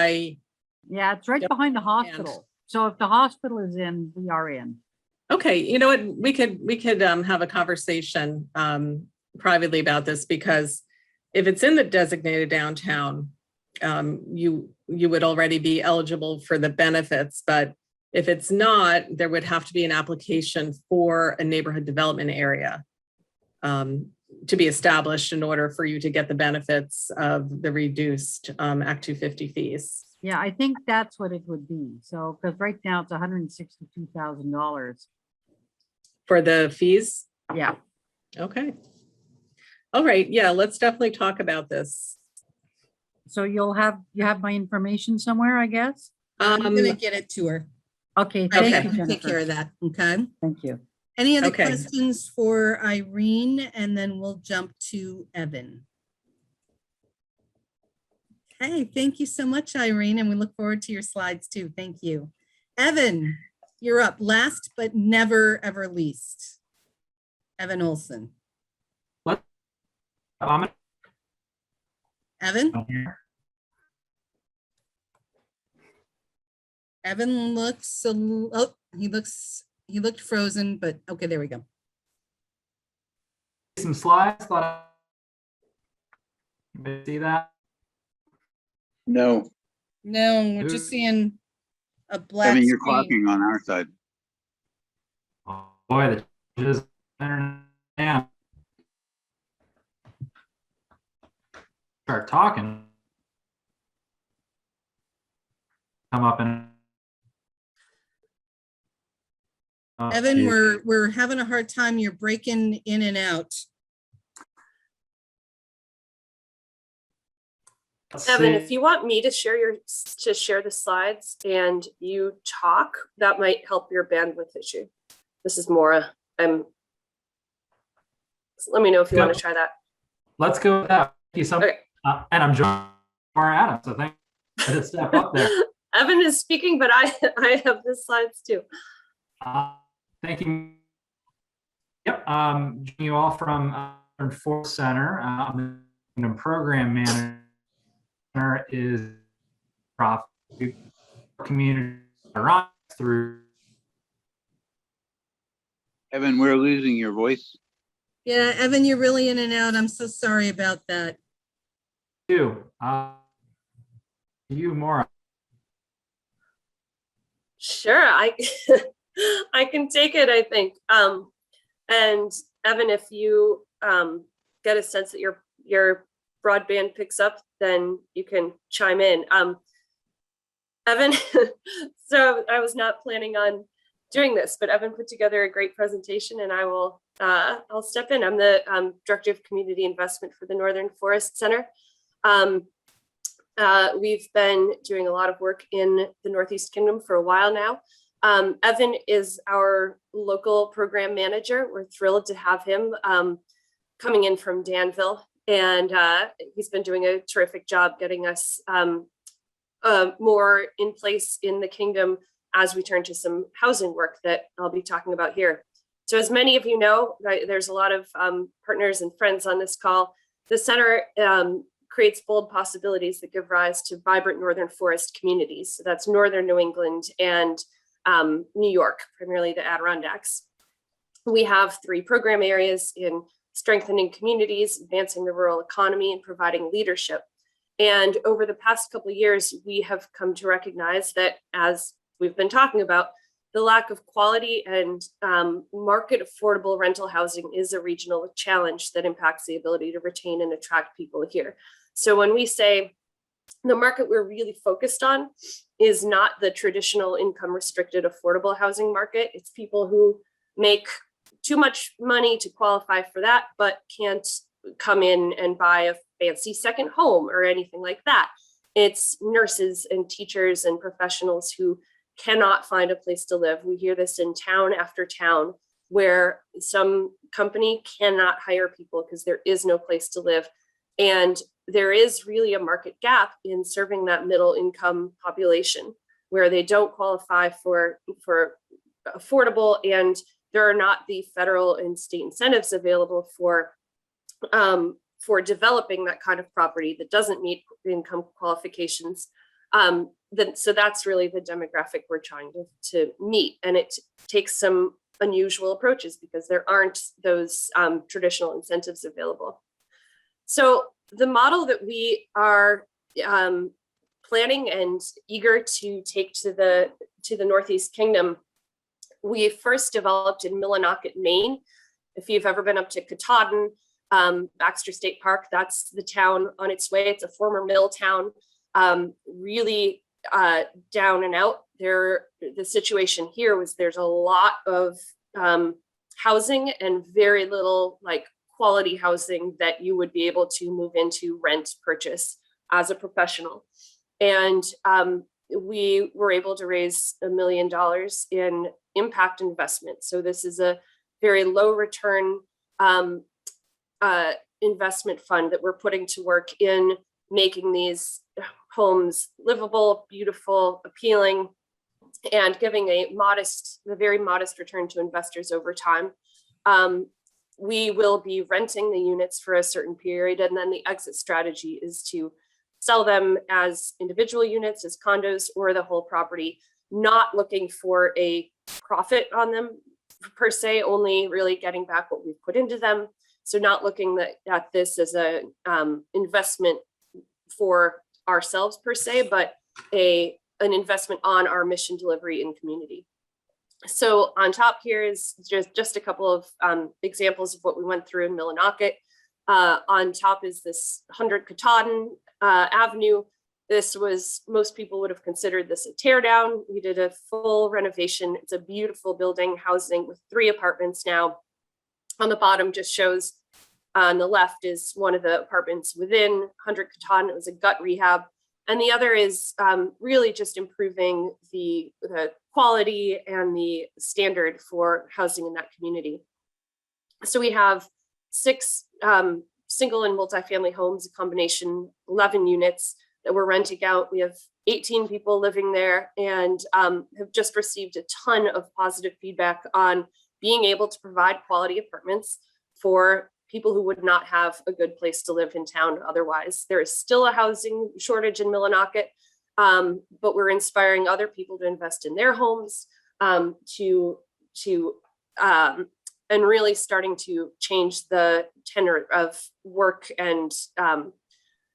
Yeah, it's right Yep. behind the And- hospital. So if the hospital is in, we are in. okay, you know what, we could have a conversation privately about this, because if it's in the designated downtown, you would already be eligible for the benefits, but if it's not, there would have to be an application for a neighborhood development area to be established in order for you to get the benefits of the reduced Act 250 fees. Yeah, I think that's what it would be. So, because right now it's $162,000. For the fees? Yeah. Okay. All right, yeah, let's definitely talk about this. So you have my information somewhere, I guess? I'm gonna get it to her. Okay, Heidi, thank I you, can take care Jennifer. of that, okay? Thank you. Any other Okay. questions for Irene? And then we'll jump to Evan. Okay, thank you so much, Irene, and we look forward to your slides too. Thank you. Evan, you're up. Last but never ever least. Evan Olsen. Evan? Evan looks, oh, he looked frozen, but okay, there we go. Some slides. You see that? No, No, we're just seeing a black Kevin, you're screen. clocking on our side. Oh, boy, the just internet. Start talking. Come up and. Oh, Evan, geez. we're having a hard time. You're breaking in and out. Let's Evan, see. if you want me to share the slides and you talk, that might help your bandwidth issue. This is Maura. Let me know if you want to try that. Let's go with that. Thank you so much. Okay. And I'm joining Maura Adams, so thank you for the step up there. Evan is speaking, but I have the slides too. Thank you. Yep, joining you all from Force Center. I'm the program manager is profit community through. Evan, we're losing your voice. Yeah, Evan, you're really in and out. I'm so sorry about that. You, Maura. Sure, I can take it, I think. And Evan, if you get a sense that your broadband picks up, then you can chime in. Evan, so I was not planning on doing this, but Evan put together a great presentation, and I'll step in. I'm the Director of Community Investment for the Northern Forest Center. We've been doing a lot of work in the Northeast Kingdom for a while now. Evan is our local program manager. We're thrilled to have him coming in from Danville, and he's been doing a terrific job getting us more in place in the kingdom as we turn to some housing work that I'll be talking about here. So as many of you know, there's a lot of partners and friends on this call. The center creates bold possibilities that give rise to vibrant Northern Forest communities. So that's Northern New England and New York, primarily the Adirondacks. We have 3 program areas in strengthening communities, advancing the rural economy, and providing leadership. And over the past couple of years, we have come to recognize that, as we've been talking about, the lack of quality and market affordable rental housing is a regional challenge that impacts the ability to retain and attract people here. So when we say the market we're really focused on is not the traditional income restricted affordable housing market, it's people who make too much money to qualify for that, but can't come in and buy a fancy second home or anything like that. It's nurses and teachers and professionals who cannot find a place to live. We hear this in town after town where some company cannot hire people because there is no place to live. And there is really a market gap in serving that middle income population where they don't qualify for affordable, and there are not the federal and state incentives available for developing that kind of property that doesn't meet income qualifications. So that's really the demographic we're trying to meet. And it takes some unusual approaches because there aren't those traditional incentives available. So the model that we are planning and eager to take to the Northeast Kingdom, we first developed in Millinocket, Maine. If you've ever been up to Katahdin, Baxter State Park, that's the town on its way. It's a former mill town, really down and out. The situation here was there's a lot of housing and very little quality housing that you would be able to move into, rent, purchase as a professional. And we were able to raise $1 million in impact investment. So this is a very low return investment fund that we're putting to work in making these homes livable, beautiful, appealing, and giving a very modest return to investors over time. We will be renting the units for a certain period, and then the exit strategy is to sell them as individual units, as condos, or the whole property, not looking for a profit on them per se, only really getting back what we've put into them. So not looking at this as an investment for ourselves per se, but an investment on our mission delivery in community. So on top here is just a couple of examples of what we went through in Millinocket. On top is this 100 Katahdin Avenue. Most people would have considered this a tear down. We did a full renovation. It's a beautiful building, housing with 3 apartments now. On the bottom just shows, on the left is one of the apartments within 100 Katahdin. It was a gut rehab. And the other is really just improving the quality and the standard for housing in that community. So we have 6 single and multifamily homes, a combination 11 units that we're renting out. We have 18 people living there and have just received a ton of positive feedback on being able to provide quality apartments for people who would not have a good place to live in town otherwise. There is still a housing shortage in Millinocket, but we're inspiring other people to invest in their homes, and really starting to change the tenor of work and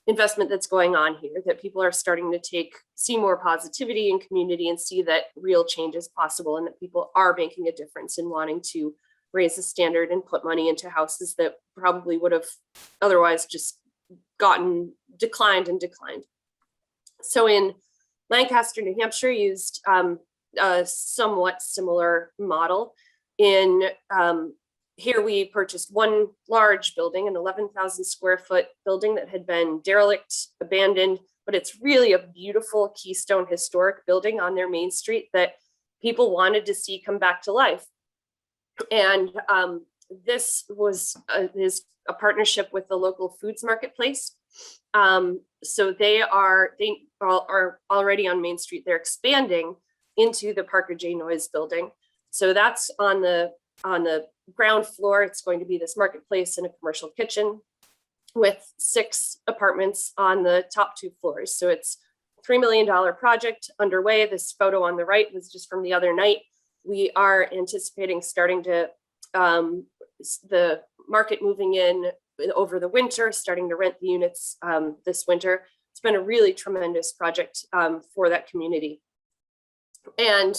investment that's going on here, that people are starting to see more positivity in community and see that real change is possible and that people are making a difference in wanting to raise the standard and put money into houses that probably would have otherwise just declined. So in Lancaster, New Hampshire used a somewhat similar model. In here, we purchased one large building, an 11,000 square foot building that had been derelict, abandoned, but it's really a beautiful Keystone historic building on their main street that people wanted to see come back to life. And this was a partnership with the local foods marketplace. So they are already on Main Street. They're expanding into the Parker J. Noyes building. So that's on the ground floor. It's going to be this marketplace and a commercial kitchen with 6 apartments on the top 2 floors. So it's a $3 million project underway. This photo on the right was just from the other night. We are anticipating starting to the market moving in over the winter, starting to rent the units this winter. It's been a really tremendous project for that community. And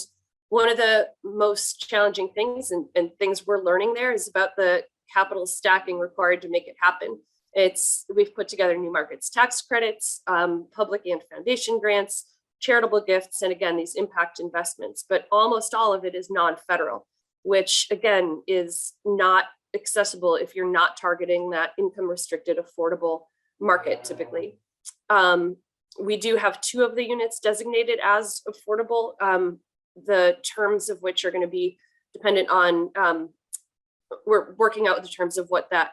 one of the most challenging things and things we're learning there is about the capital stacking required to make it happen. We've put together New Markets tax credits, public and foundation grants, charitable gifts, and again, these impact investments, but almost all of it is non-federal, which again is not accessible if you're not targeting that income restricted affordable market typically. We do have 2 of the units designated as affordable, the terms of which are going to be dependent on, we're working out the terms of what that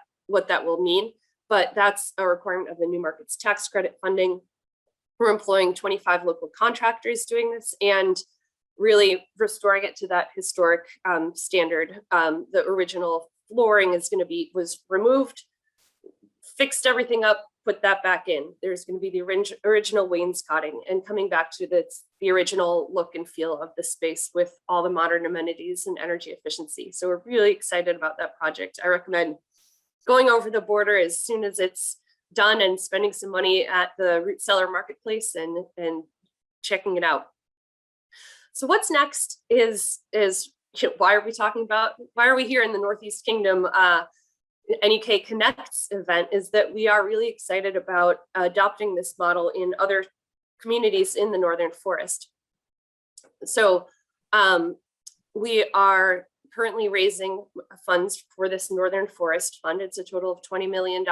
will mean, but that's a requirement of the New Markets tax credit funding. We're employing 25 local contractors doing this and really restoring it to that historic standard. The original flooring was removed, fixed everything up, put that back in. There's going to be the original wainscoting and coming back to the original look and feel of the space with all the modern amenities and energy efficiency. So we're really excited about that project. I recommend going over the border as soon as it's done and spending some money at the root cellar marketplace and checking it out. So what's next is why are we here in the Northeast Kingdom? NEK Connects event is that we are really excited about adopting this model in other communities in the Northern Forest. So we are currently raising funds for this Northern Forest Fund. It's a total of $20 million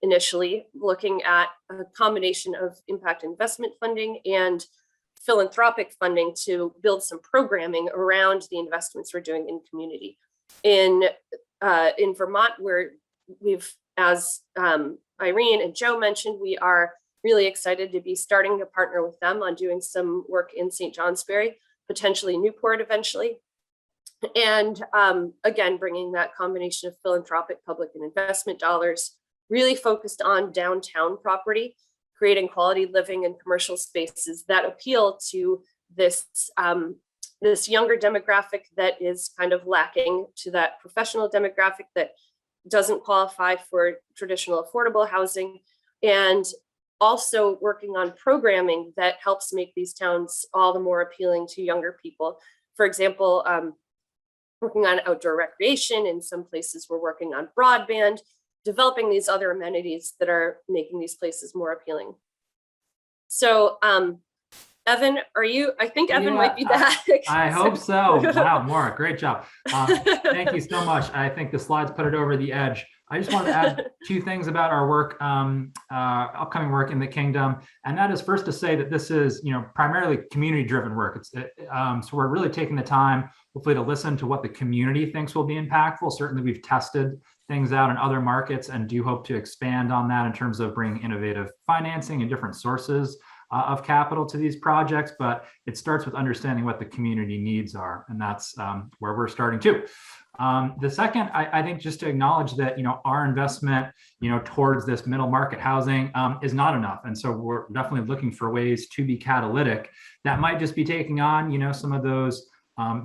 initially, looking at a combination of impact investment funding and philanthropic funding to build some programming around the investments we're doing in community. In Vermont, where as Irene and Joe mentioned, we are really excited to be starting to partner with them on doing some work in St. Johnsbury, potentially Newport eventually. And again, bringing that combination of philanthropic, public, and investment dollars, really focused on downtown property, creating quality living and commercial spaces that appeal to this this younger demographic that is kind of lacking to that professional demographic that doesn't qualify for traditional affordable housing, and also working on programming that helps make these towns all the more appealing to younger people. For example, working on outdoor recreation. In some places, we're working on broadband, developing these other amenities that are making these places more appealing. So, Evan, I think Evan might be back. I hope so. Wow, Maura, great job. Thank you so much. I think the slides put it over the edge. I just wanted to add 2 things about our work, upcoming work in the Kingdom. And that is first to say that this is, primarily community-driven work. So we're really taking the time, hopefully, to listen to what the community thinks will be impactful. Certainly, we've tested things out in other markets and do hope to expand on that in terms of bringing innovative financing and different sources of capital to these projects, but it starts with understanding what the community needs are, and that's where we're starting too. The second, I think, just to acknowledge that our investment towards this middle market housing is not enough, and so we're definitely looking for ways to be catalytic. That might just be taking on some of those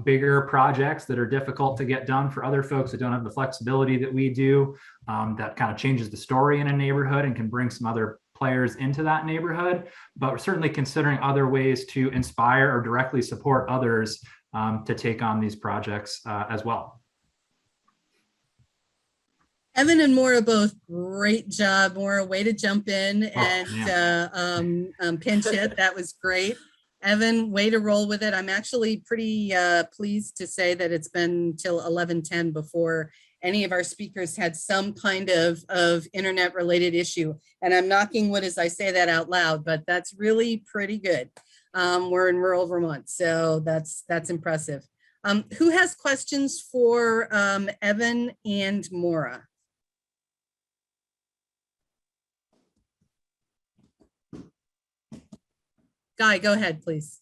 bigger projects that are difficult to get done for other folks that don't have the flexibility that we do. That kind of changes the story in a neighborhood and can bring some other players into that neighborhood, but we're certainly considering other ways to inspire or directly support others to take on these projects as well. Evan and Maura both, great job. Maura, way to jump in and pinch it. That was great. Evan, way to roll with it. I'm actually pretty pleased to say that it's been till 11:10 before any of our speakers had some kind of internet related issue. And I'm knocking wood as I say that out loud, but that's really pretty good. We're in rural Vermont, so that's impressive. Who has questions for Evan and Maura? Guy, go ahead, please.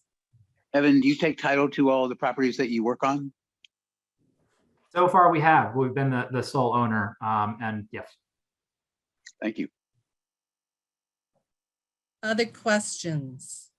Evan, do you take title to all the properties that you work on? So far, we have. We've been the sole owner, and yes. Thank you. Other questions?